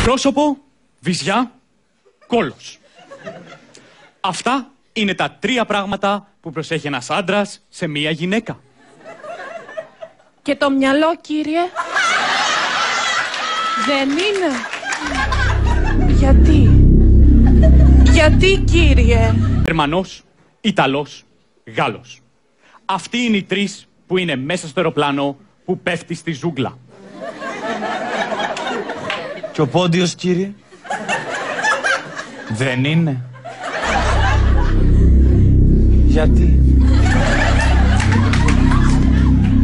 Πρόσωπο, βυζιά, κόλος. Αυτά είναι τα 3 πράγματα που προσέχει ένας άντρας σε μία γυναίκα. Και το μυαλό, κύριε? Δεν είναι? Γιατί, κύριε? Γερμανός, Ιταλός, Γάλλος. Αυτοί είναι οι 3 που είναι μέσα στο αεροπλάνο που πέφτει στη ζούγκλα. Και ο Πόντιος, κύριε? Δεν είναι?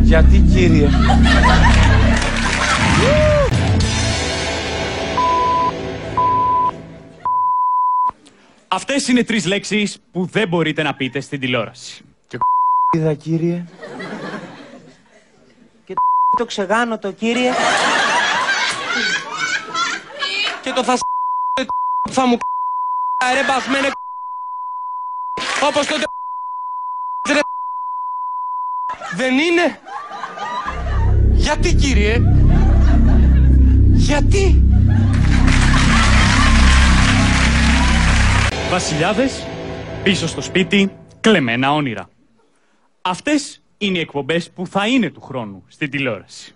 Γιατί, κύριε? Αυτές είναι 3 λέξεις που δεν μπορείτε να πείτε στην τηλεόραση. Και είδα, κύριε? Και το ξεγάνωτο, κύριε? Και το θα μου ρε μπασμένε όπως το ρε. Δεν είναι? Γιατί, κύριε? Γιατί? Βασιλιάδες, πίσω στο σπίτι, κλεμμένα όνειρα. Αυτές είναι οι εκπομπές που θα είναι του χρόνου στην τηλεόραση.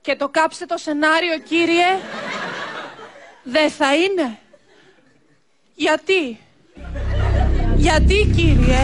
Και το κάψτε το σενάριο, κύριε? Δεν θα είναι? Γιατί, κύριε?